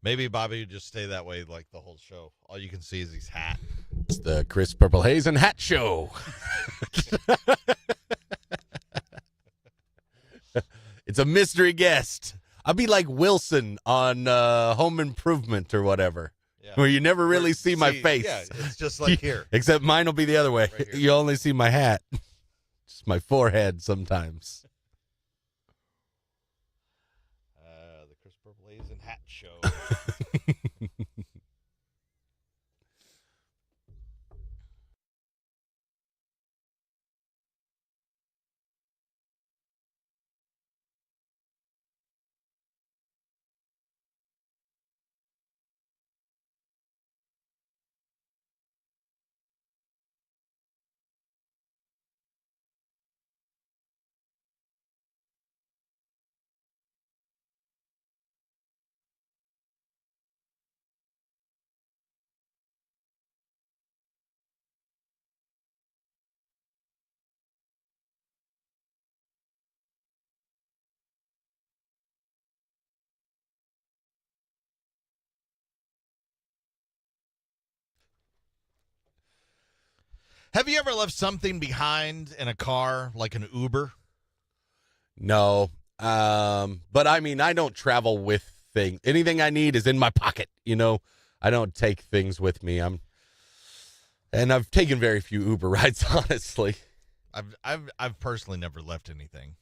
Maybe Bobby would just stay that way like the whole show. All you can see is his hat. It's the Chris Purple Haze and Hat Show. It's a mystery guest. I'll be like Wilson on Home Improvement or whatever, where you never really see my face. Yeah, it's just like here. Except mine will be the other way. Right You only see my hat. Just my forehead sometimes. The Chris Purple Haze and Hat Show. Have you ever left something behind in a car, like an Uber? No. But I mean, I don't travel with things. Anything I need is in my pocket. I don't take things with me. And I've taken very few Uber rides, honestly. I've personally never left anything,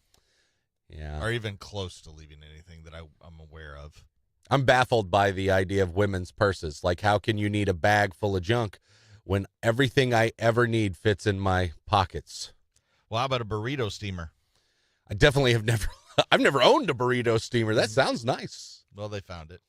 Yeah. or even close to leaving anything that I'm aware of. I'm baffled by the idea of women's purses. Like, how can you need a bag full of junk when everything I ever need fits in my pockets? Well, how about a burrito steamer? I definitely have never. I've never owned a burrito steamer. That sounds nice. Well, they found it.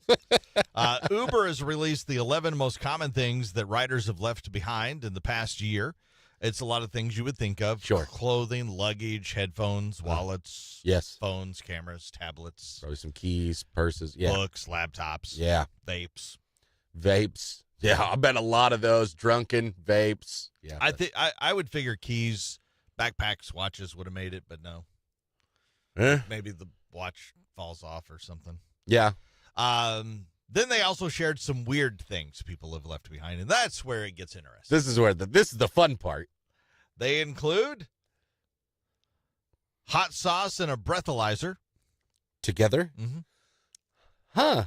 Uber has released the 11 most common things that riders have left behind in the past year. It's a lot of things you would think of. Sure. Clothing, luggage, headphones, wallets, Yes. phones, cameras, tablets, Probably some keys, purses. Yeah. books, laptops, Yeah. vapes. Vapes. Yeah. I bet a lot of those. Drunken vapes. Yeah. I would figure keys, backpacks, watches would have made it, but no. Maybe the watch falls off or something. Yeah. Then they also shared some weird things people have left behind, and that's where it gets interesting. This is where this is the fun part. They include hot sauce and a breathalyzer. Together? Mm-hmm. Huh.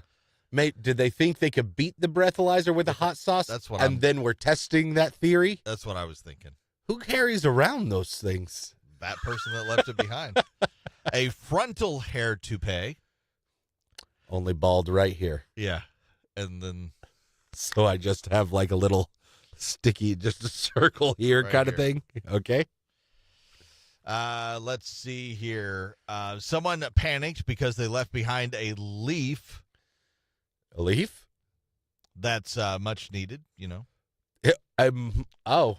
Did they think they could beat the breathalyzer with a hot sauce? That's what and then we're testing that theory? That's what I was thinking. Who carries around those things? That person that left it behind. A frontal hair toupee. Only bald right here. Yeah. And then So I just have like a little sticky, just a circle here Right kind of here. thing. Okay. let's see here. Someone panicked because they left behind a leaf. A leaf? That's much needed, Oh,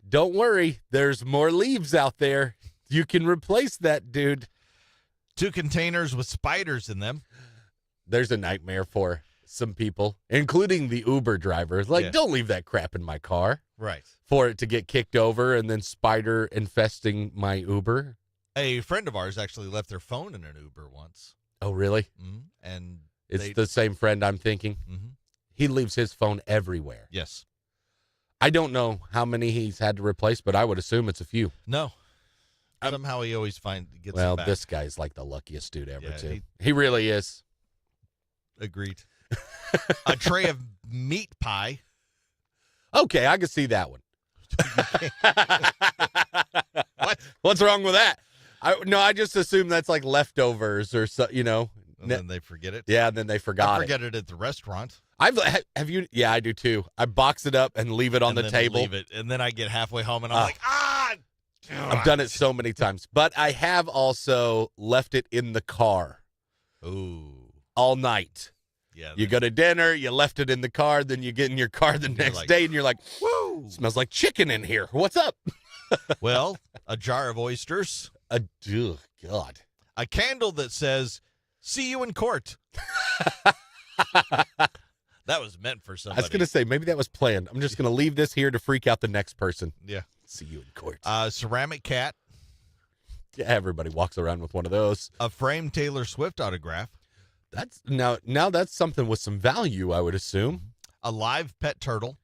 don't worry. There's more leaves out there. You can replace that, dude. 2 containers with spiders in them. There's a nightmare for some people, including the Uber drivers. Like, Yeah. don't leave that crap in my car Right. for it to get kicked over and then spider infesting my Uber. A friend of ours actually left their phone in an Uber once. Oh, really? And It's the same friend I'm thinking. Mhm. He leaves his phone everywhere. Yes. I don't know how many he's had to replace, but I would assume it's a few. No. Somehow he always gets Well, it back. this guy's like the luckiest dude ever, Yeah, too. He really is. Agreed. A tray of meat pie. Okay, I can see that one. What? What's wrong with that? I just assume that's like leftovers or so, And then they forget it. Yeah, and then they I forgot it. forget it at the restaurant. Have you? Yeah, I do too. I box it up and leave it on and the then table. Leave it, and then I get halfway home and I'm Ah. like, I've done it so many times, but I have also left it in the car Ooh. all night. Yeah. You go to dinner, you left it in the car, then you get in your car the next like, day and you're like, Woo. smells like chicken in here. What's up? Well, a jar of oysters. Ugh, God. A candle that says, "See you in court." That was meant for I somebody. was going to say, maybe that was planned. I'm just going to leave this here to freak out the next person. Yeah. See you in court. Ceramic cat. Yeah, everybody walks around with one of those. A framed Taylor Swift autograph. Now that's something with some value, I would assume. A live pet turtle.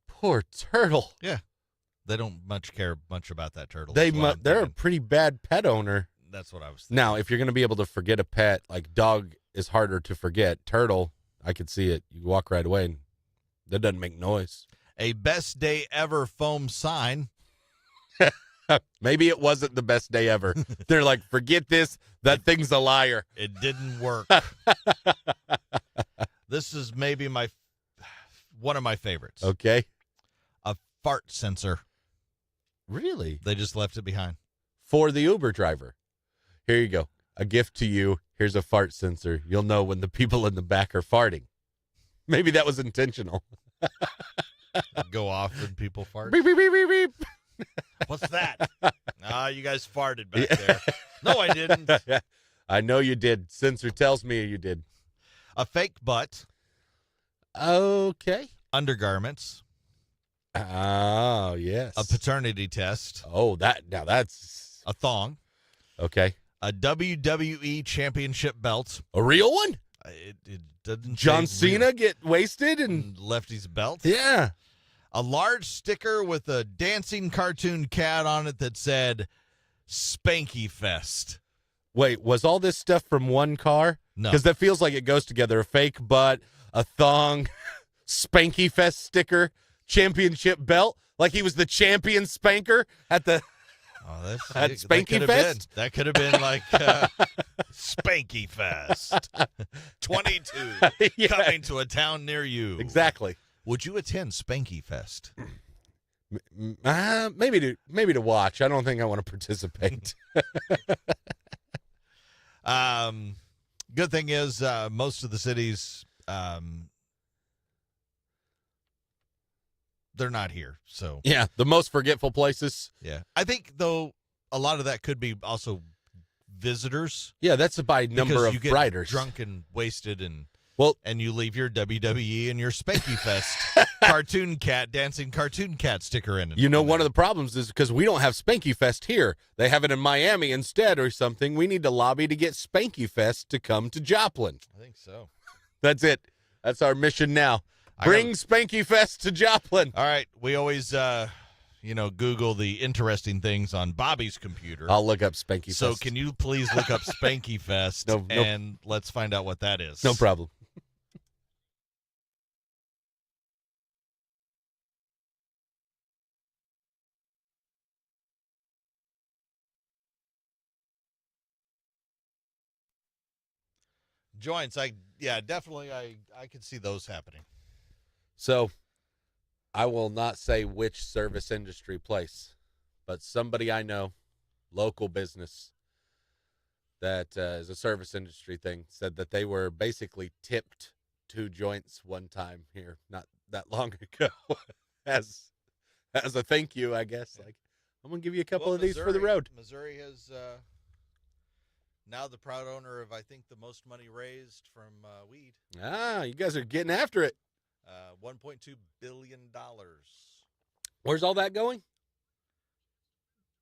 Poor turtle. Yeah. They don't care much about that turtle. They're is what I'm a thinking. pretty bad pet owner. That's what I was thinking. Now, if you're going to be able to forget a pet, like dog is harder to forget. Turtle, I could see it. You walk right away and that doesn't make noise. A best day ever foam sign. Maybe it wasn't the best day ever. They're like, forget this. That thing's a liar. It didn't work. This is maybe one of my favorites. Okay. A fart sensor. Really? They just left it behind. For the Uber driver. Here you go. A gift to you. Here's a fart sensor. You'll know when the people in the back are farting. Maybe that was intentional. Go off when people fart. Beep, beep, beep, beep, beep. What's that? You guys farted back there. No, I didn't. I know you did. Sensor tells me you did. A fake butt. Okay. Undergarments. Oh, yes. A paternity test. Oh, that's A thong. okay. A WWE championship belt. A real one? It doesn't John say Cena real. get wasted and Lefty's belt. yeah. A large sticker with a dancing cartoon cat on it that said Spanky Fest. Wait, was all this stuff from one car? No. Because that feels like it goes together. A fake butt, a thong, Spanky Fest sticker, championship belt. Like he was the champion spanker at the at Spanky Fest. That could have been like Spanky Fest 22 Yeah. coming to a town near you. Exactly. Would you attend Spanky Fest? Maybe to watch. I don't think I want to participate. Good thing is most of the cities they're not here. So Yeah, the most forgetful places. yeah, I think though a lot of that could be also visitors. Yeah, that's by number because of you get riders. drunk and wasted and Well, and you leave your WWE and your Spanky Fest dancing cartoon cat sticker in it. you know, one of the problems is because we don't have Spanky Fest here. They have it in Miami instead or something. We need to lobby to get Spanky Fest to come to Joplin. I think so. That's it. That's our mission now. Bring Spanky Fest to Joplin. All right, we always Google the interesting things on Bobby's computer. I'll look up Spanky Fest. So can you please look up Spanky Fest and let's find out what that is. No problem. Joints, definitely I could see those happening. So, I will not say which service industry place, but somebody I know, local business, that is a service industry thing, said that they were basically tipped 2 joints one time here not that long ago as a thank you, I guess. Like, I'm going to give you a couple of these for the road. Missouri has now the proud owner of, I think, the most money raised from weed. Ah, you guys are getting after it. $1.2 billion Where's all that going?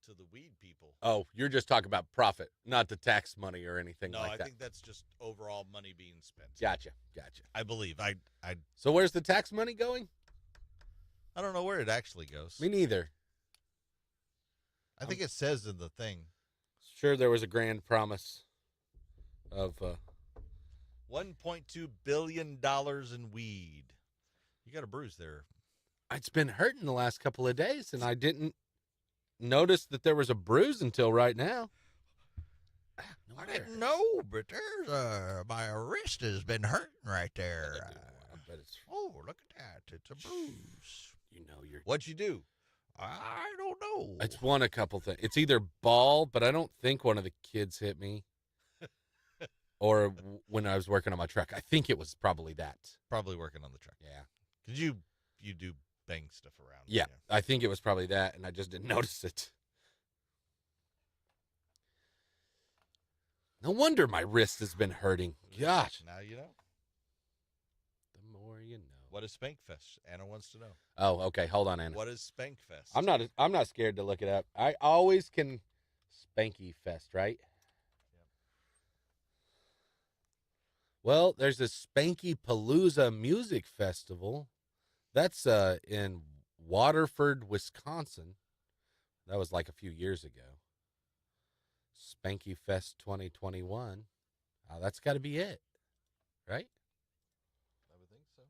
to the weed people. Oh, you're just talking about profit, not the tax money or anything No, like I that. think that's just overall money being spent. Gotcha. I believe. I So where's the tax money going? don't know where it actually goes. Me neither. I think it says in the thing. Sure, there was a grand promise of $1.2 billion in weed. You got a bruise there. it's been hurting the last couple of days, and I didn't notice that there was a bruise until right now. I didn't know, but there's my wrist has been hurting right there. But it's, Oh, look at that. It's a bruise. you know, What'd you do? I don't know. it's one a couple things. It's either ball, but I don't think one of the kids hit me, or when I was working on my truck. I think it was probably that. Probably working on the truck. Yeah. Because you do bang stuff around. Yeah, I think it was probably that, and I just didn't notice it. No wonder my wrist has been hurting. Gosh. Now you know. The more you know. What is Spankfest? Anna wants to know. Oh, okay. Hold on, Anna. What is Spankfest? I'm not scared to look it up. I always can Spanky Fest, right? Well, there's a Spanky Palooza Music Festival. That's in Waterford, Wisconsin. That was like a few years ago. Spanky Fest 2021. That's got to be it, right? I would think so.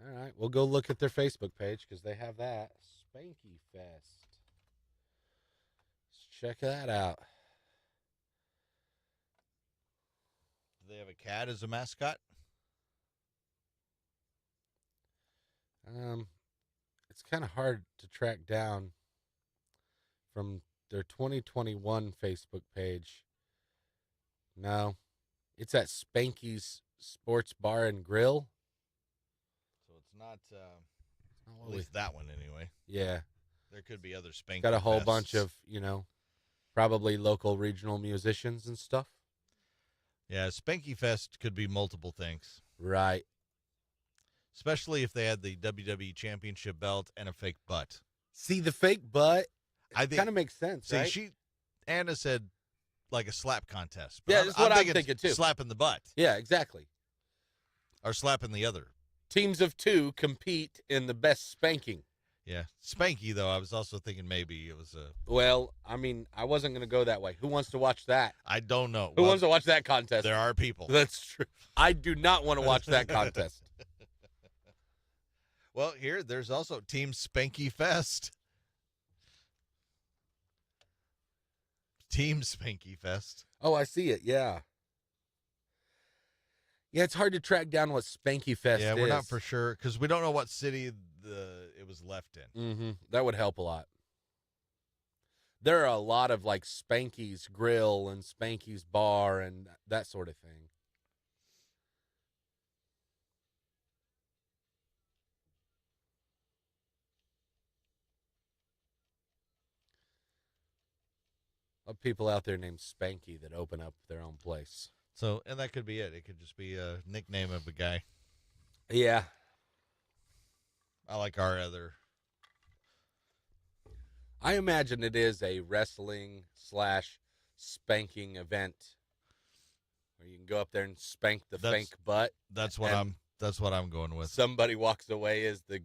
All right, we'll go look at their Facebook page because they have that. Spanky Fest. Let's check that out. Do they have a cat as a mascot? It's kind of hard to track down from their 2021 Facebook page. No, it's at Spanky's Sports Bar and Grill. So it's not, Oh, at least that one anyway. yeah, There could be other Spanky got a whole fests. bunch of, probably local regional musicians and stuff. Yeah, Spanky Fest could be multiple things. Right. Especially if they had the WWE Championship belt and a fake butt. See, the fake butt, I think kind of makes sense, See, right? Anna said like a slap contest. Yeah, that's what I'm thinking, too. Slapping the butt Yeah, exactly. or slapping the other. Teams of two compete in the best spanking. Yeah, Spanky though. I was also thinking maybe it was a. Well, I mean, I wasn't going to go that way. Who wants to watch that? I don't know. Who wants to watch that contest? There are people. That's true. I do not want to watch that contest. Well, there's also Team Spanky Fest. Team Spanky Fest. Oh, I see it. Yeah. Yeah, it's hard to track down what Spanky Fest is. Yeah, we're not for sure because we don't know what city it was left in. Mm-hmm. That would help a lot. There are a lot of like Spanky's Grill and Spanky's Bar and that sort of thing. Of people out there named Spanky that open up their own place. So, and that could be it. It could just be a nickname of a guy. Yeah. I like our other. I imagine it is a wrestling / spanking event where you can go up there and spank the fake butt. That's what I'm going with. Somebody walks away as the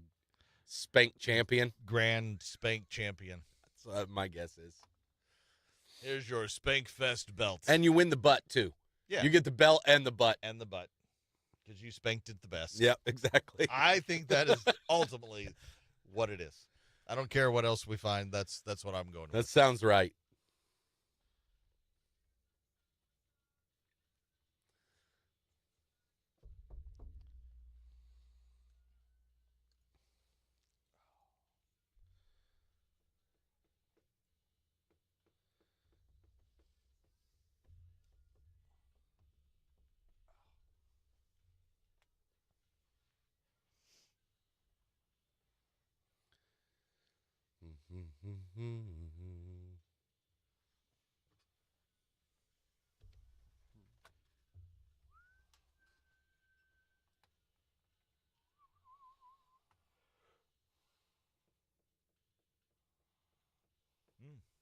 spank champion. Grand Spank Champion. That's what my guess is. Here's your Spank Fest belt. And you win the butt too. Yeah. You get the belt and the butt. And the butt. Because you spanked it the best. Yep, exactly. I think that is ultimately what it is. I don't care what else we find. That's what I'm going with. That sounds right.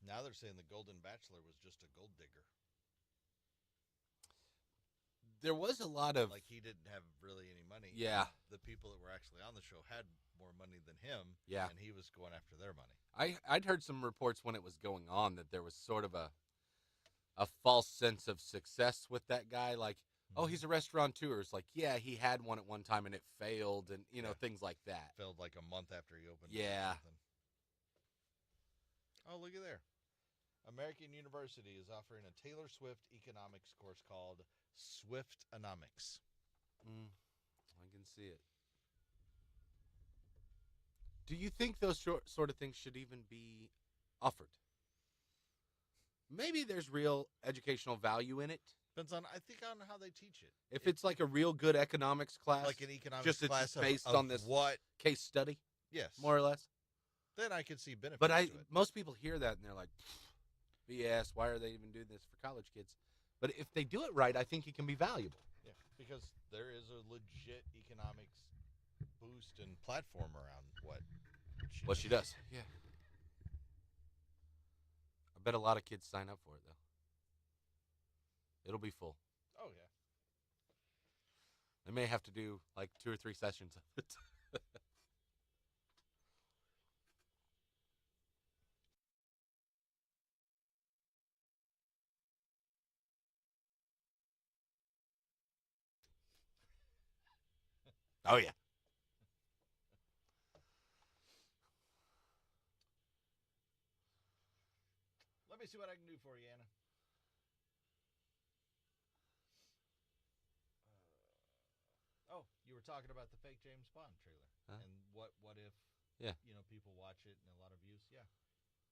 Now they're saying the Golden Bachelor was just a gold digger. There was a lot of Like he didn't have really any money. Yeah. The people that were actually on the show had more money than him. Yeah. And he was going after their money. I'd heard some reports when it was going on that there was sort of a false sense of success with that guy. Like, oh, he's a restaurateur. It's like, yeah, he had one at one time and it failed, and things like that. Failed like a month after he opened. Yeah. Oh, look at there. American University is offering a Taylor Swift economics course called Swiftonomics. I can see it. Do you think those sort of things should even be offered? Maybe there's real educational value in it. Depends on, I think, on how they teach it. If it's like a real good economics class, Like an economics just it's class based of on this what? case study, Yes. more or less. Then I could see benefits But to it. most people hear that and they're like, BS, why are they even doing this for college kids? But if they do it right, I think it can be valuable. Yeah, because there is a legit economics boost and platform around what She does. Yeah. I bet a lot of kids sign up for it, though. It'll be full. Oh, yeah. I may have to do like 2 or 3 sessions of it. Oh, yeah. Let me see what I can do for you, Anna. Oh, you were talking about the fake James Bond trailer. Huh? And what if, Yeah. people watch it and a lot of views? Yeah.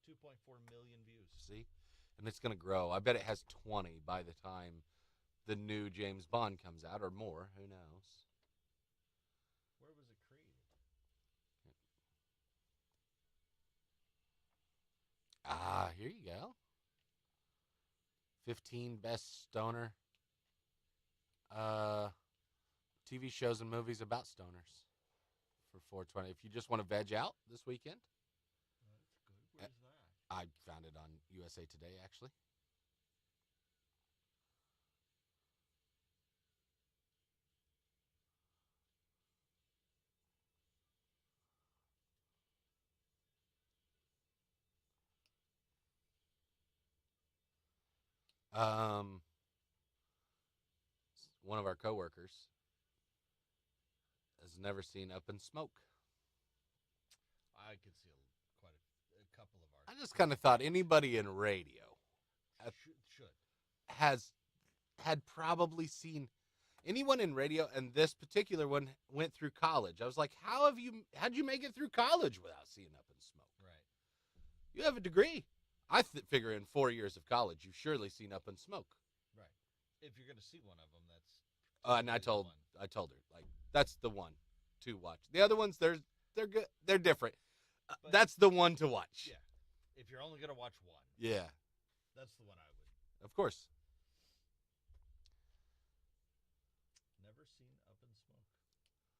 2.4 million views. See? And it's going to grow. I bet it has 20 by the time the new James Bond comes out, or more. Who knows? Where was it created? Here you go. 15 best stoner TV shows and movies about stoners for 420. If you just want to veg out this weekend. That's good. Where's that? I found it on USA Today, actually. One of our coworkers has never seen Up in Smoke. I could see quite a couple of our. I just kind of thought anybody in radio should had probably seen anyone in radio, and this particular one went through college. I was like, how'd you make it through college without seeing Up in Smoke? Right. You have a degree. I figure in 4 years of college, you've surely seen Up in Smoke. Right. If you're going to see one of them, that's. And I told her, like, that's the one to watch. The other ones, they're good. They're different. That's the one to watch. Yeah. If you're only going to watch one. Yeah. That's the one I would. Of course. Never seen Up in Smoke.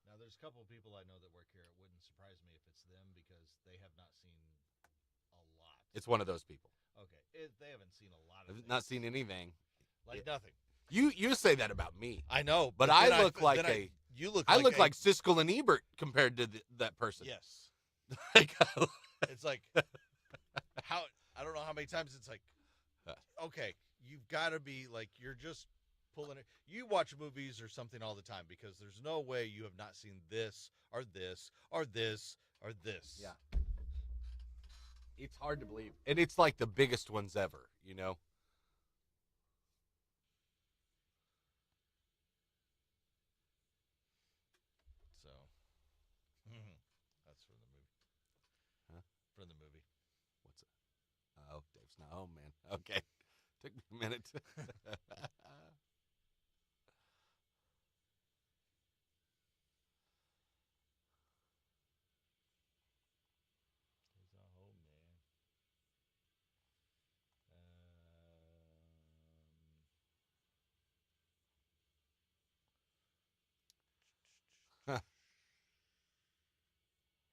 Now, there's a couple of people I know that work here. It wouldn't surprise me if it's them because they have not seen a lot. It's one of those people. Okay. They haven't seen a lot of I've things. not seen anything. Like nothing. You say that about me. I know. But I look like a... You look I like look like Siskel and Ebert compared to that person. Yes. Like, It's like, I don't know how many times it's like, okay, you've got to be like, you're just pulling it. You watch movies or something all the time because there's no way you have not seen this or this or this or this. Yeah. It's hard to believe. And it's like the biggest ones ever, you know? So, that's from the movie. Huh? From the movie. What's it? Oh, Dave's not home, man. Okay. Took me a minute. He's not home, man.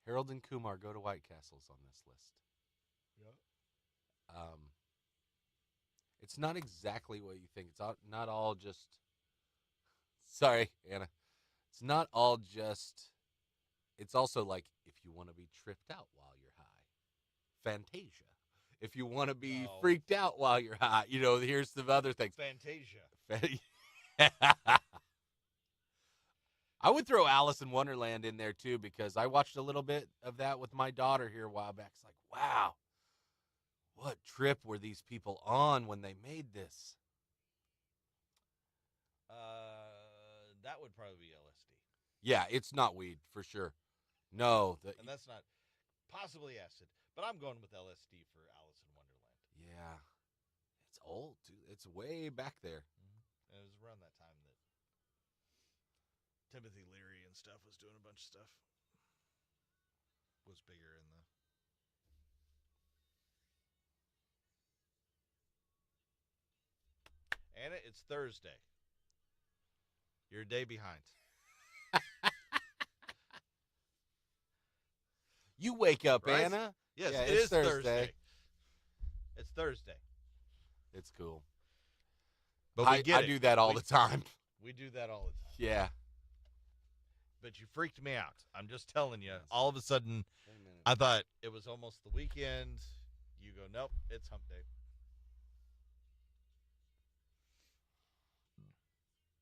Harold and Kumar go to White Castles on this list. Yeah. It's not exactly what you think. It's not all just... Sorry, Anna. It's not all just... It's also like, if you want to be tripped out while you're high. Fantasia. If you want to be freaked out while you're high. You know, here's some other things. Fantasia. I would throw Alice in Wonderland in there, too, because I watched a little bit of that with my daughter here a while back. It's like, wow. What trip were these people on when they made this? That would probably be LSD. Yeah, it's not weed, for sure. No. And that's not possibly acid, but I'm going with LSD for Alice in Wonderland. Yeah. It's old, too. It's way back there. Mm-hmm. It was around that time that Timothy Leary and stuff was doing a bunch of stuff. Was bigger in the... Anna, it's Thursday. You're a day behind. You wake up, Right? Anna. Yes, Yeah, it it's is Thursday. It's Thursday. It's cool. But I do that all the time. We do that all the time. Yeah. but you freaked me out. I'm just telling you. All of a sudden, I thought it was almost the weekend. You go, nope, it's hump day.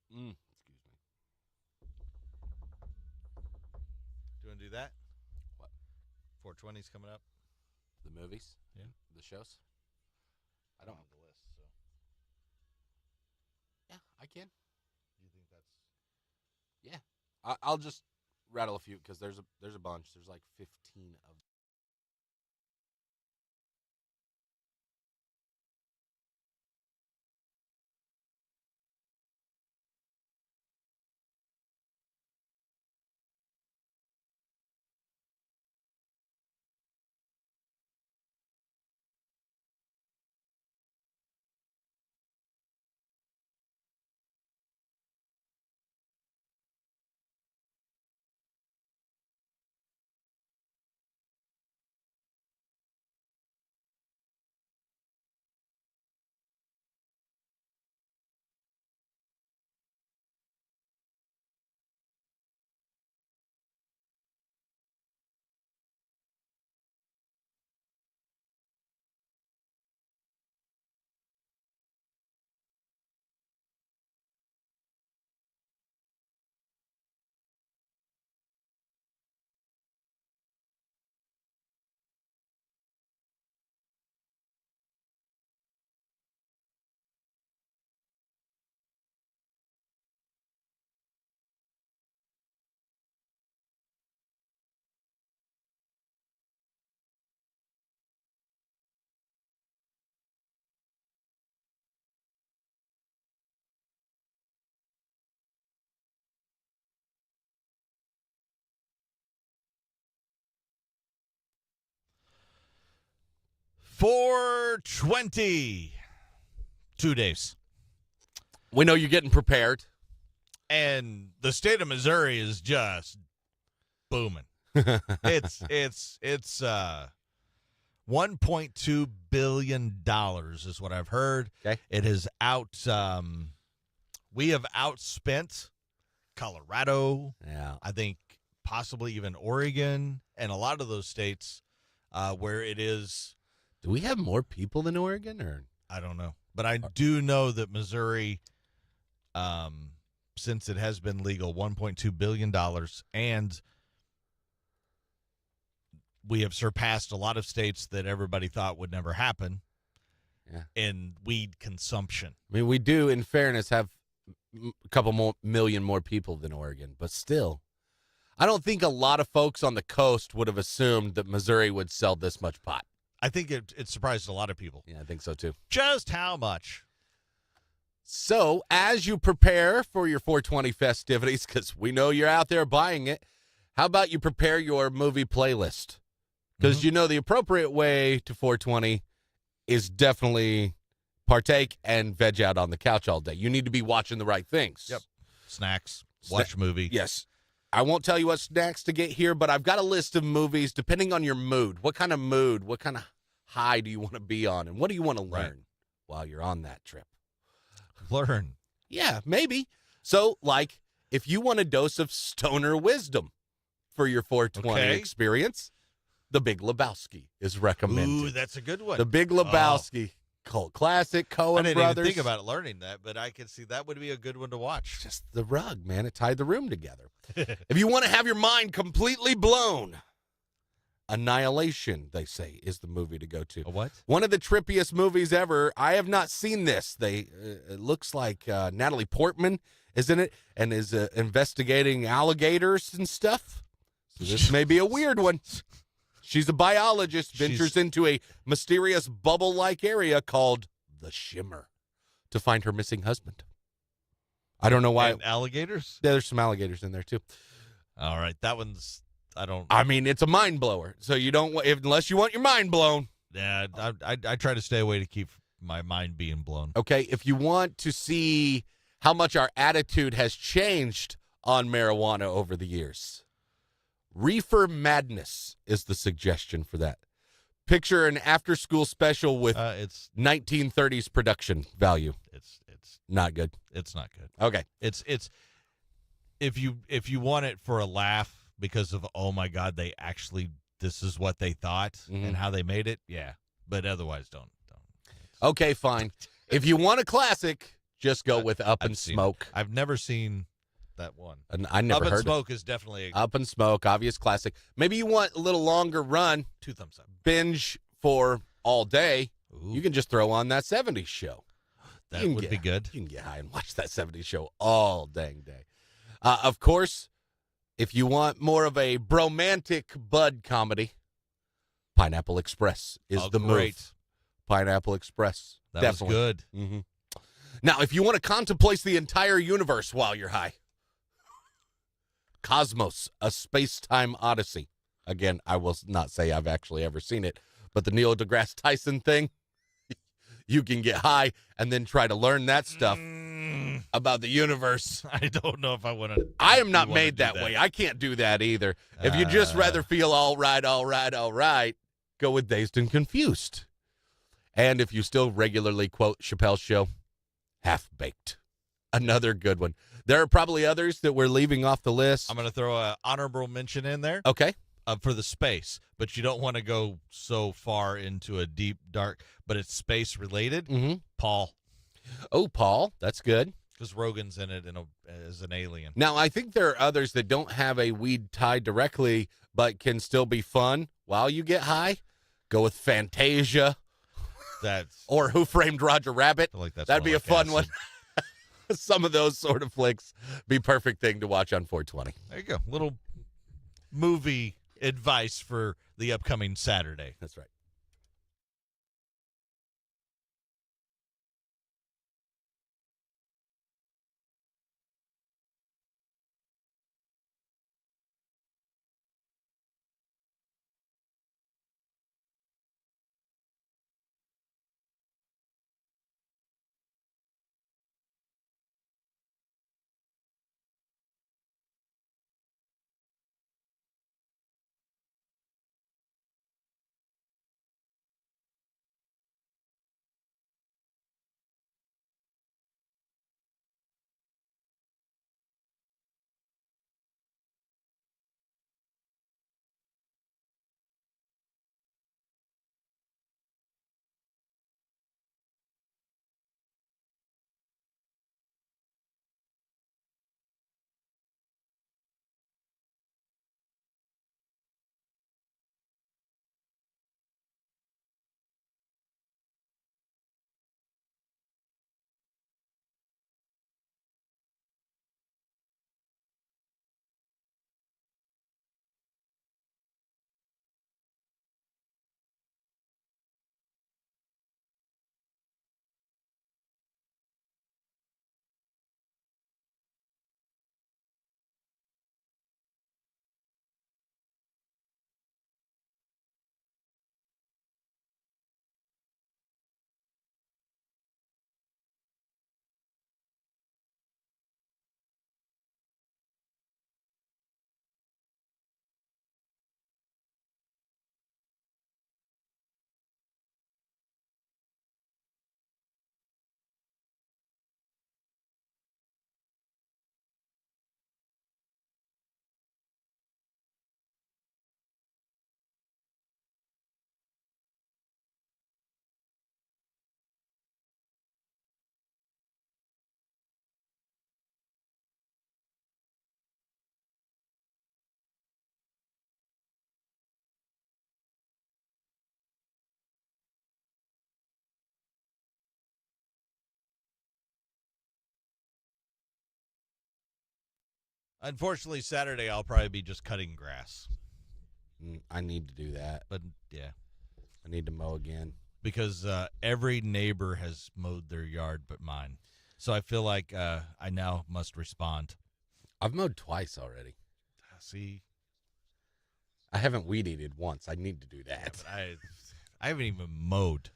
Excuse me. Do you want to do that? What? 420's coming up. The movies? Yeah. The shows? I don't have the list, so. Yeah, I can. You think that's... Yeah. I'll just rattle a few because there's a bunch. There's like 15 of them. $420. 2 days. We know you're getting prepared. And the state of Missouri is just booming. It's $1.2 billion is what I've heard. Okay. It is out. We have outspent Colorado. Yeah. I think possibly even Oregon and a lot of those states where it is. Do we have more people than Oregon, or I don't know, but I do know that Missouri, since it has been legal, $1.2 billion, and we have surpassed a lot of states that everybody thought would never happen in weed consumption. I mean, we do, in fairness, have a couple million more people than Oregon, but still, I don't think a lot of folks on the coast would have assumed that Missouri would sell this much pot. I think it surprised a lot of people. Yeah, I think so too. Just how much? So, as you prepare for your 420 festivities, because we know you're out there buying it, how about you prepare your movie playlist? Because you know the appropriate way to 420 is definitely partake and veg out on the couch all day. You need to be watching the right things. Yep. Snacks, watch a movie. Yes. I won't tell you what snacks to get here, but I've got a list of movies depending on your mood. What kind of mood, what kind of high do you want to be on, and what do you want to learn while you're on that trip? Learn. Yeah, maybe. So, like, if you want a dose of stoner wisdom for your 420 experience, The Big Lebowski is recommended. Ooh, that's a good one. The Big Lebowski. Cult classic, Coen I didn't Brothers. even think about learning that, but I could see that would be a good one to watch. Just the rug, man. It tied the room together. If you want to have your mind completely blown, Annihilation, they say, is the movie to go to. A what? One of the trippiest movies ever. I have not seen this. It looks like Natalie Portman is in it and is investigating alligators and stuff. So this may be a weird one. She's a biologist, ventures into a mysterious bubble-like area called the Shimmer to find her missing husband. I don't know why. And alligators? Yeah, there's some alligators in there, too. All right. That one's, I mean, it's a mind blower. So you don't, unless you want your mind blown. Yeah, I try to stay away to keep my mind being blown. Okay, if you want to see how much our attitude has changed on marijuana over the years, Reefer Madness is the suggestion for that. Picture an after-school special with it's 1930s production value. It's Not good. It's not good. Okay. It's if you want it for a laugh because of, oh my God, this is what they thought and how they made it, yeah. But otherwise, don't. Okay, fine. If you want a classic, just go with Up in Smoke. I've never seen that one. And I never Up heard in Smoke is definitely Up in Smoke, obvious classic. Maybe you want a little longer run, 2 thumbs up. binge for all day. Ooh, You can just throw on that 70s show. that would be good. You can get high and watch that 70s show all dang day. Of course, if you want more of a bromantic bud comedy, Pineapple Express is the great. move. Pineapple Express. That Definitely. was good. Mm-hmm. Now, if you want to contemplate the entire universe while you're high, Cosmos, A Space-Time Odyssey. Again, I will not say I've actually ever seen it, but the Neil deGrasse Tyson thing, you can get high and then try to learn that stuff about the universe. I don't know if I want to. I am not made that way. I can't do that either. If you just rather feel all right, go with Dazed and Confused. And if you still regularly quote Chappelle's Show, Half Baked. Another good one. There are probably others that we're leaving off the list. I'm going to throw an honorable mention in there. Okay. For the space, but you don't want to go so far into a deep, dark, but it's space related. Mm-hmm. Paul. Oh, Paul. That's good. Because Rogan's in it as an alien. Now, I think there are others that don't have a weed tie directly, but can still be fun while you get high. Go with Fantasia. Or Who Framed Roger Rabbit. I feel like that'd be a fun one. Some of those sort of flicks be perfect thing to watch on 420. There you go. Little movie advice for the upcoming Saturday. That's right. Unfortunately, Saturday I'll probably be just cutting grass. I need to do that. But, yeah. I need to mow again. Because every neighbor has mowed their yard but mine. So I feel like I now must respond. I've mowed twice already. See? I haven't weed eated once. I need to do that. Yeah, I haven't even mowed.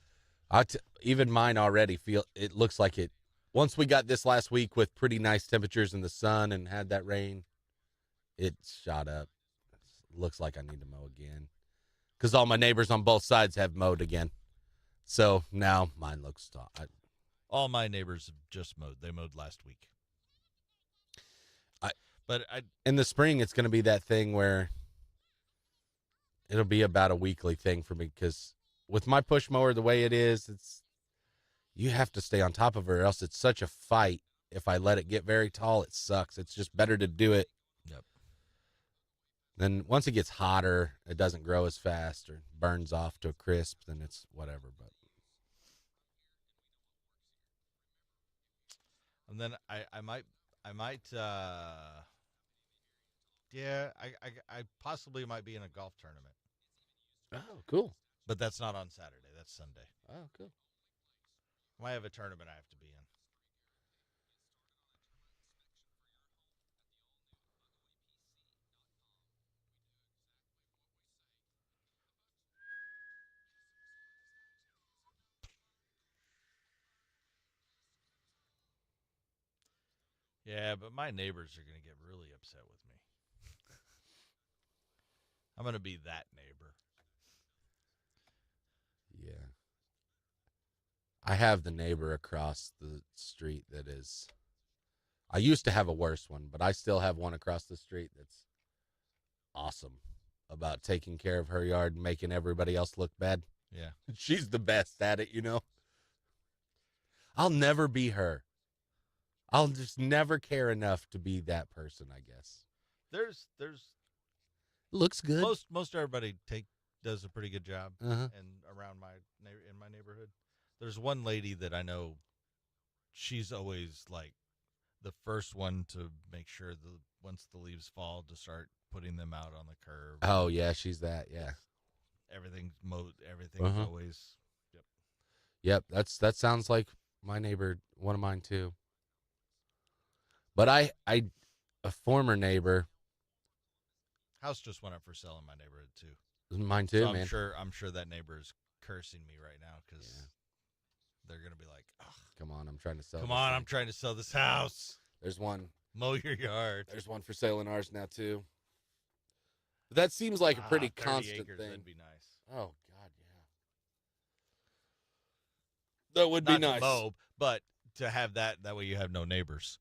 Even mine already it looks like it. Once we got this last week with pretty nice temperatures in the sun and had that rain, it shot up. It looks like I need to mow again. Because all my neighbors on both sides have mowed again. So now mine looks All my neighbors have just mowed. They mowed last week. But in the spring, it's going to be that thing where it'll be about a weekly thing for me because with my push mower the way it is, you have to stay on top of her, or else it's such a fight. If I let it get very tall, it sucks. It's just better to do it. Yep. Then once it gets hotter, it doesn't grow as fast or burns off to a crisp. Then it's whatever. But and then I might I possibly might be in a golf tournament. oh, cool. But that's not on Saturday. That's Sunday. Oh, cool. I have a tournament I have to be in. Yeah, but my neighbors are going to get really upset with me. I'm going to be that neighbor. Yeah. I have the neighbor across the street that is. I used to have a worse one, but I still have one across the street that's awesome about taking care of her yard and making everybody else look bad. Yeah. She's the best at it, I'll never be her. I'll just never care enough to be that person, I guess. There's Looks good. most everybody does a pretty good job Uh-huh. and around in my neighborhood. There's one lady that I know, she's always like the first one to make sure once the leaves fall to start putting them out on the curb. Oh, yeah, she's that, yeah. Everything's Uh-huh. always. Yep, that sounds like my neighbor, one of mine too. But a former neighbor, House just went up for sale in my neighborhood too. mine too, So man. I'm sure that neighbor is cursing me right now because they're gonna be like, "Ugh, Come on, I'm trying to sell. come this on, thing. I'm trying to sell this house. There's one. Mow your yard." There's one for sale in ours now too. But that seems like a pretty 30 constant acres, thing. That'd be nice. Oh God, yeah. That would be Not nice. to mow, but to have that way you have no neighbors.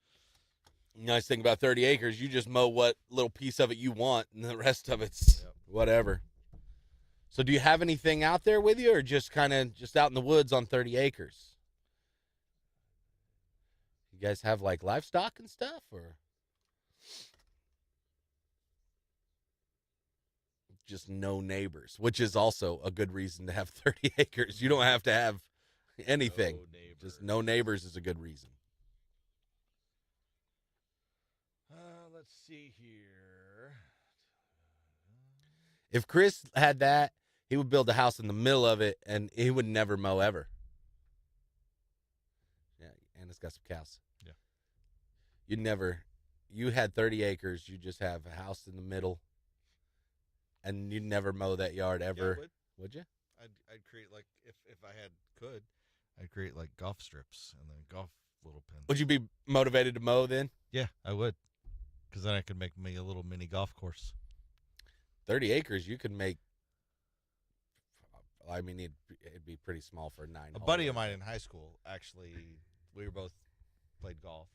Nice thing about 30 acres, you just mow what little piece of it you want, and the rest of it's whatever. So do you have anything out there with you, or just kind of just out in the woods on 30 acres? You guys have like livestock and stuff, or just no neighbors, which is also a good reason to have 30 acres. You don't have to have anything. No neighbors. Just no neighbors is a good reason. Let's see here. If Chris had that, he would build a house in the middle of it, and he would never mow ever. Yeah, and it's got some cows. Yeah. You had 30 acres, you just have a house in the middle, and you'd never mow that yard ever. Yeah, would you? I'd create like if I'd create like golf strips and then golf little pins. Would you be motivated to mow then? Yeah, I would. Because then I could make me a little mini golf course. 30 acres, you could make. I mean, it'd be pretty small for a 9. A buddy of mine in high school, actually, we were both played golf.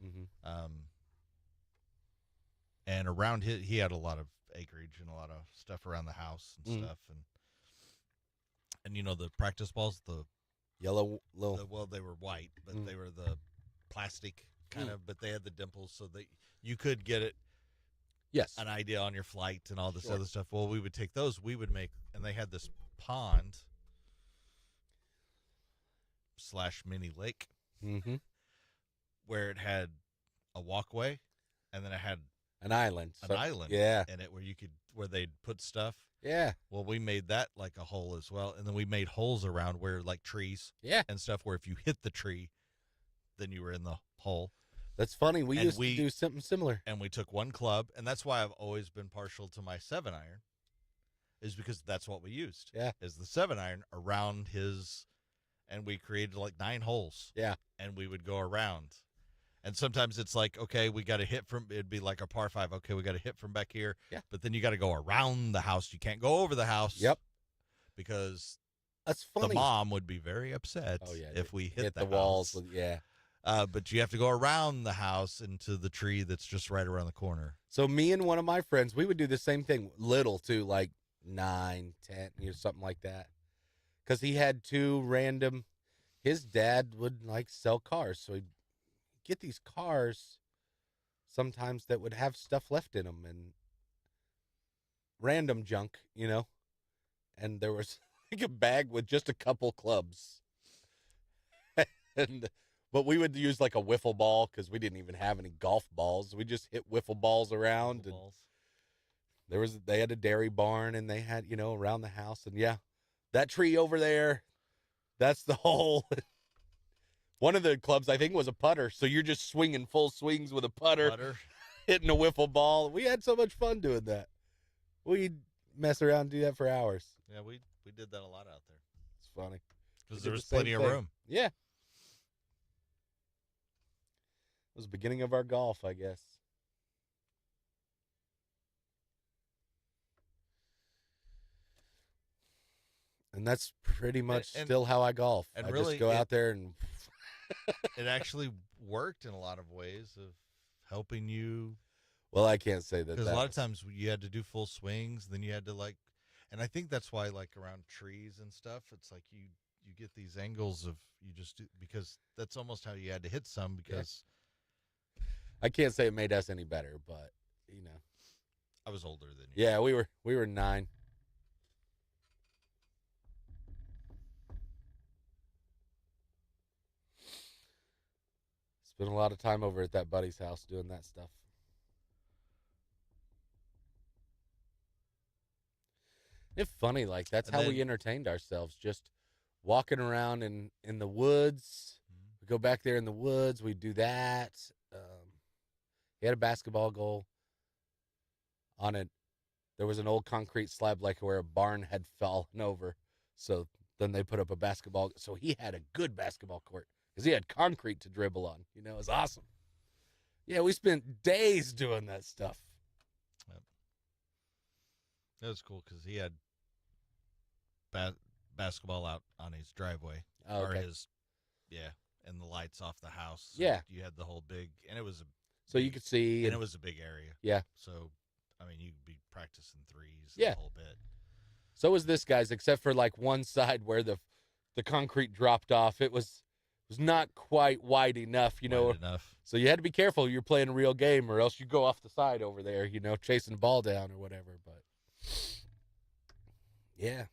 Mm-hmm. And around he had a lot of acreage and a lot of stuff around the house and stuff. And the practice balls, the Yellow little. well, they were white, but they were the plastic kind of, but they had the dimples so that you could get it. Yes. An idea on your flight and all this other stuff. Well, we would take those. We would make, and they had this pond / mini lake Mm-hmm. where it had a walkway, and then it had An island. an island Yeah. in it where they'd put stuff. Yeah. Well, we made that like a hole as well, and then we made holes around where like trees Yeah. and stuff where if you hit the tree, then you were in the hole. That's funny. We And used to do something similar. And we took one club, and that's why I've always been partial to my 7-iron, is because that's what we used. Yeah. Is the 7-iron around his, and we created like 9 holes. Yeah. And we would go around. And sometimes it's like, okay, we got to hit from, it'd be like a par 5. Okay, we got to hit from back here. Yeah. But then you got to go around the house. You can't go over the house. Yep. Because That's funny. the mom would be very upset Oh, yeah. if we hit the house. walls. Yeah. But you have to go around the house into the tree that's just right around the corner. So me and one of my friends, we would do the same thing, little too, like 9, 10, something like that. Because he had two random. His dad would like sell cars, so he'd get these cars sometimes that would have stuff left in them and random junk, And there was like a bag with just a couple clubs, but we would use like a wiffle ball because we didn't even have any golf balls. We just hit wiffle balls around. Wiffle balls. They had a dairy barn and they had, around the house. And yeah, that tree over there, that's the whole. One of the clubs, I think, was a putter. So you're just swinging full swings with a putter. Hitting a wiffle ball. We had so much fun doing that. We'd mess around and do that for hours. Yeah, we did that a lot out there. It's funny. Because there was plenty of room. Yeah. It was the beginning of our golf, I guess. And that's pretty much still how I golf. And I really, just go out there and... It actually worked in a lot of ways of helping you. Well, I can't say that. Because a lot of times you had to do full swings, then you had to and I think that's why around trees and stuff, it's like you get these angles of you just do, because that's almost how you had to hit some because. Yeah. I can't say it made us any better, but I was older than you. Yeah, we were 9. Spent a lot of time over at that buddy's house doing that stuff. It's funny, that's how we entertained ourselves, just walking around in the woods. Mm-hmm. We go back there in the woods, we do that. He had a basketball goal. On it, there was an old concrete slab where a barn had fallen over. So then they put up a basketball. So he had a good basketball court because he had concrete to dribble on. It was awesome. Yeah, we spent days doing that stuff. Yep. That was cool because he had basketball out on his driveway. Oh, okay. And the lights off the house. So yeah. You had the whole big, and it was so you could see. And it was a big area. Yeah. So, you could be practicing threes the whole bit. So was this guy's, except for one side where the concrete dropped off. It was not quite wide enough, Wide enough. So you had to be careful. You're playing a real game, or else you go off the side over there, chasing the ball down or whatever. But yeah.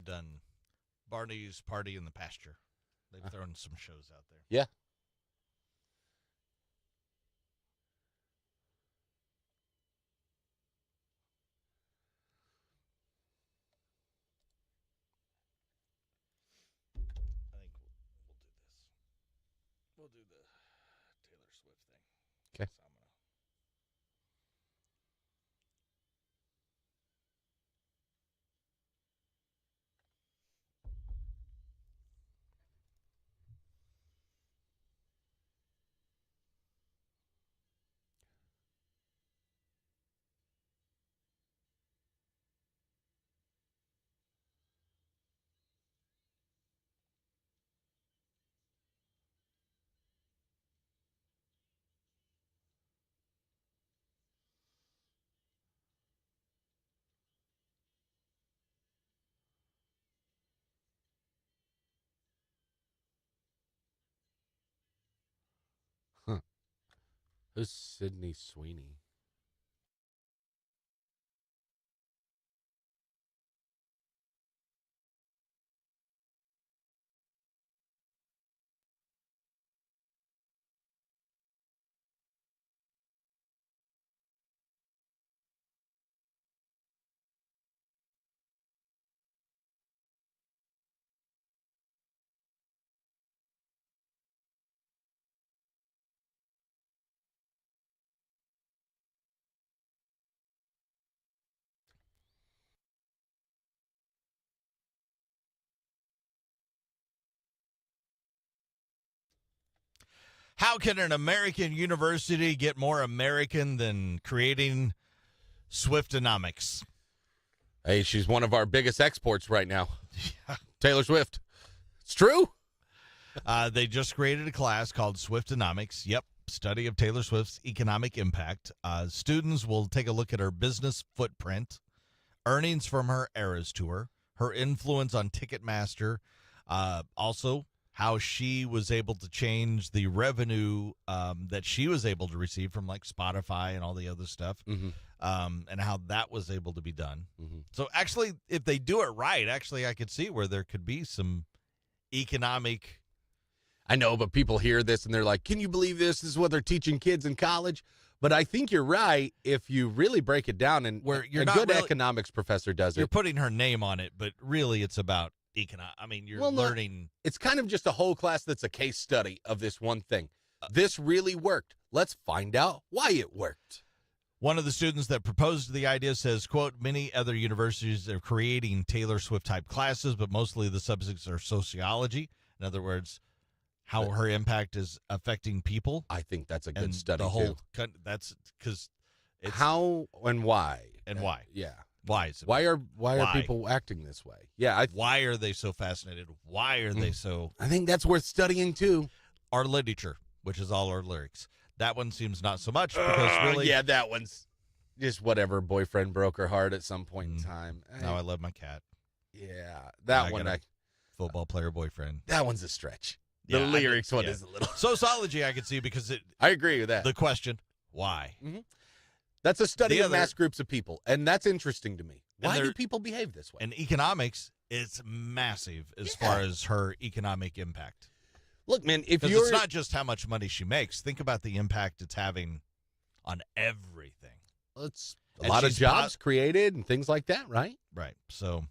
done Barney's Party in the Pasture. They've thrown some shows out there. Yeah. I think we'll do this. We'll do the Taylor Swift thing. 'Kay. So I'm gonna... Who's Sydney Sweeney? How can an American university get more American than creating Swiftonomics? Hey, she's one of our biggest exports right now. Taylor Swift. It's true. They just created a class called Swiftonomics. Yep, study of Taylor Swift's economic impact. Students will take a look at her business footprint, earnings from her Eras tour, her influence on Ticketmaster, also how she was able to change the revenue that she was able to receive from like Spotify and all the other stuff, and how that was able to be done. So actually, if they do it right, actually, I could see where there could be some economic. I know, but people hear this and they're like, can you believe this? This is what they're teaching kids in college. But I think you're right if you really break it down, and Where you're a not good really- economics professor does You're it. putting her name on it, but really it's about economic. I mean, you're Well, no. learning. It's kind of just a whole class that's a case study of this one thing. This really worked. Let's find out why it worked. One of the students that proposed the idea says, quote, many other universities are creating Taylor Swift type classes, but mostly the subjects are sociology. In other words, how her impact is affecting people. I think that's a good And study, the whole too. that's because it's How and why. and why. Yeah. Why is it? Why are Why? people acting this way? Yeah, Why are they so fascinated? Why are they so I think that's worth studying, too. our literature, which is all our lyrics. That one seems not so much because really Yeah, that one's just whatever. Boyfriend broke her heart at some point in time. now I love my cat. Yeah, that I one. got a football player boyfriend. That one's a stretch. Yeah, The I lyrics could- one yeah. is a little. Sociology I could see because I agree with that. the question, why? That's a study The of mass groups of people, and that's interesting to me. And Why do they're- people behave this way? And economics is massive as far as her economic impact. Look, man, if Because you're it's not just how much money she makes. Think about the impact it's having on everything. it's a And lot of she's jobs created and things like that, right? Right. So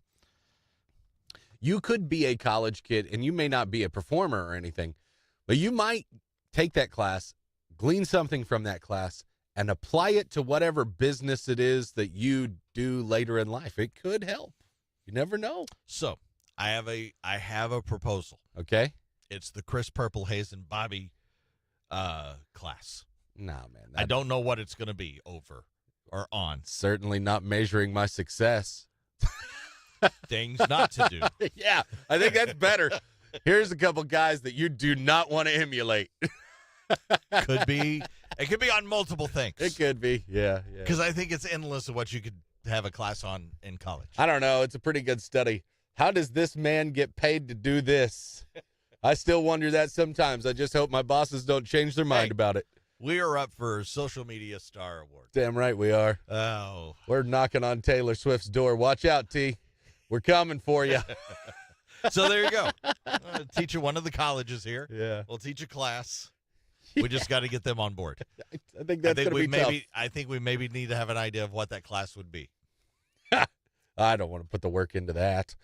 You could be a college kid, and you may not be a performer or anything, but you might take that class, glean something from that class, and apply it to whatever business it is that you do later in life. It could help. You never know. I have a proposal. Okay? It's the Chris Purple Haze and Bobby class. No, man. I don't know what it's going to be over or on. Certainly not measuring my success. Things not to do. Yeah, I think that's better. Here's a couple guys that you do not want to emulate. Could be. It could be on multiple things. It could be. Yeah. Because I think it's endless of what you could have a class on in college. I don't know. It's a pretty good study. How does this man get paid to do this? I still wonder that sometimes. I just hope my bosses don't change their mind Hey. about it. We are up for Social Media Star Award. Damn right we are. Oh. We're knocking on Taylor Swift's door. Watch out, T. We're coming for you. So there you go. Teach you one of the colleges here. Yeah. We'll teach a class. We just got to get them on board. I think that's going to be tough. I think we maybe need to have an idea of what that class would be. I don't want to put the work into that.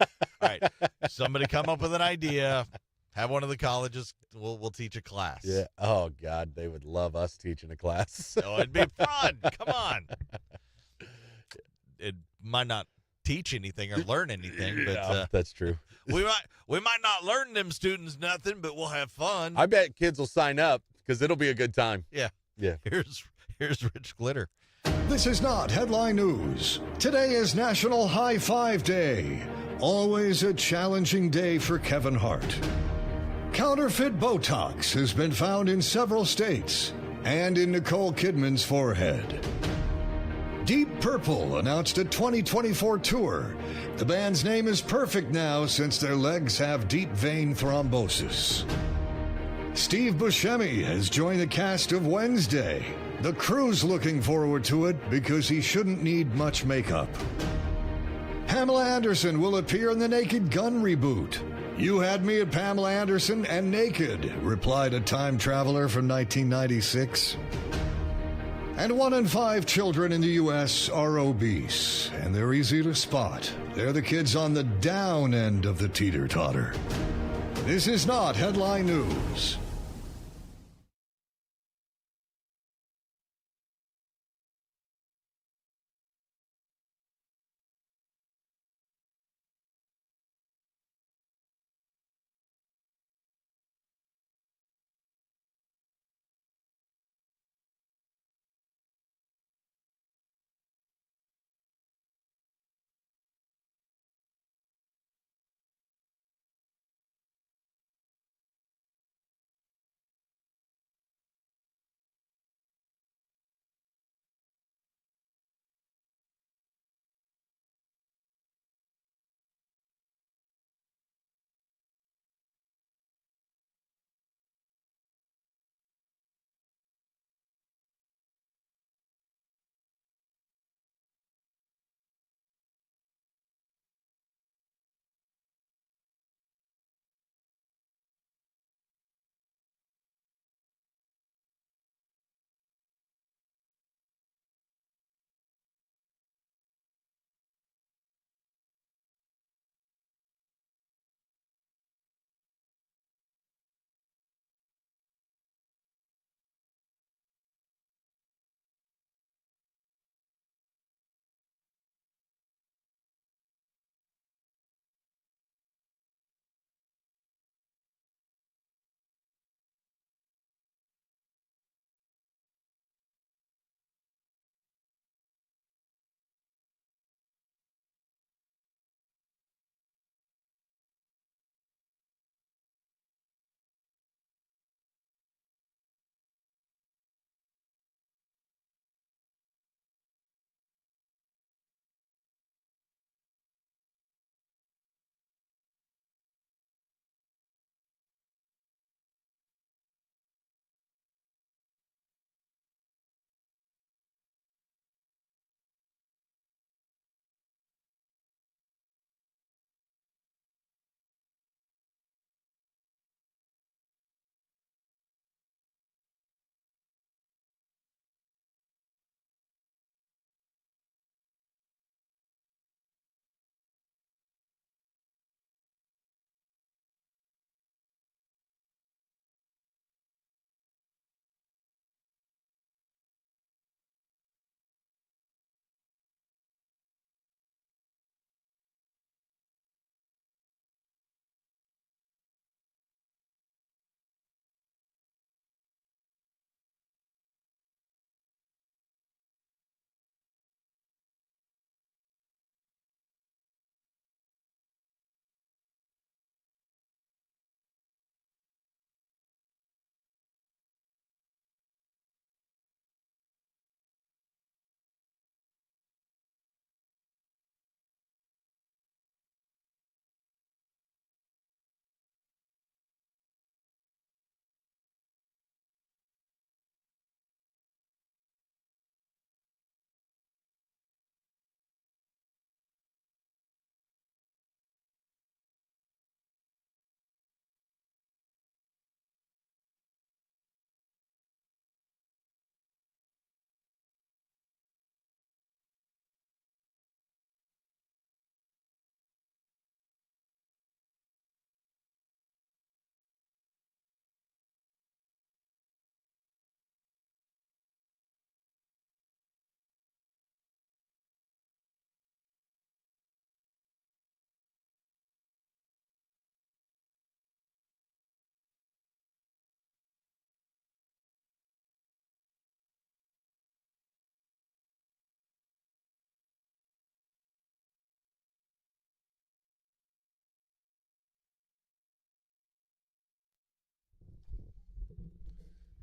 All right. Somebody come up with an idea. Have one of the colleges. We'll teach a class. Yeah. Oh, God, they would love us teaching a class. Oh, it'd be fun. Come on. It might not teach anything or learn anything, but Yeah, that's true. we might not learn them students nothing, but we'll have fun. I bet kids will sign up because it'll be a good time. Yeah. Yeah. Here's Rich Glitter. This is not headline news. Today is National High Five Day. Always a challenging day for Kevin Hart. Counterfeit Botox has been found in several states and in Nicole Kidman's forehead. Deep Purple announced a 2024 tour. The band's name is perfect now since their legs have deep vein thrombosis. Steve Buscemi has joined the cast of Wednesday. The crew's looking forward to it because he shouldn't need much makeup. Pamela Anderson will appear in the Naked Gun reboot. You had me at Pamela Anderson and naked, replied a time traveler from 1996. And 1 in 5 children in the U.S. are obese, and they're easy to spot. They're the kids on the down end of the teeter-totter. This is not headline news.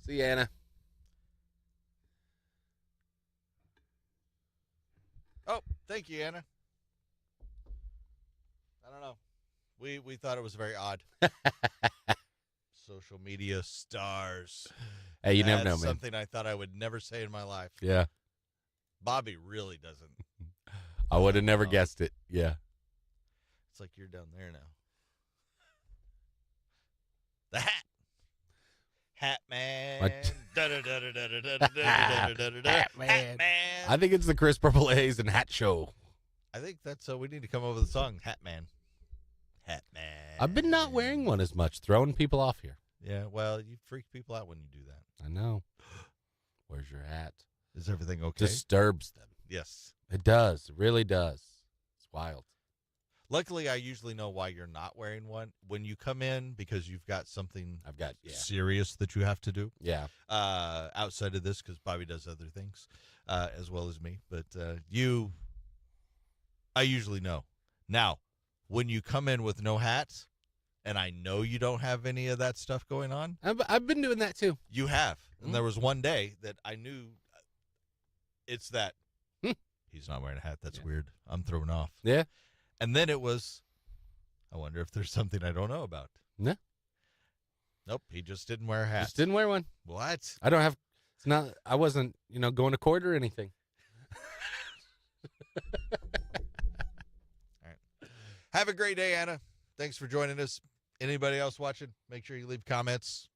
See you, Anna. Oh, thank you, Anna. I don't know. We thought it was very odd. Social media stars. Hey, you never That's know, man. something I thought I would never say in my life. Yeah. Bobby really doesn't. I would have never guessed it. Yeah. It's like you're down there now. The hat. Hat man. What? Hat man. I think it's the Chris Purple Haze and Hat Show. I think that's we need to come up with a song. Hat man. Hat man. I've been not wearing one as much, throwing people off here. Yeah, well, you freak people out when you do that. I know. Where's your hat? Is everything okay? Disturbs them. Yes. It does. It really does. It's wild. Luckily, I usually know why you're not wearing one. When you come in because you've got something I've got, yeah. serious that you have to do Yeah. outside of this, because Bobby does other things as well as me. But I usually know. Now, when you come in with no hat, and I know you don't have any of that stuff going on, I've been doing that too. you have. And there was one day that I knew it's that he's not wearing a hat. That's weird. I'm thrown off. Yeah. And then it was, I wonder if there's something I don't know about. No. Nope, he just didn't wear a hat. Just didn't wear one. What? I don't have, it's not, I wasn't, going to court or anything. All right. Have a great day, Anna. Thanks for joining us. Anybody else watching, make sure you leave comments.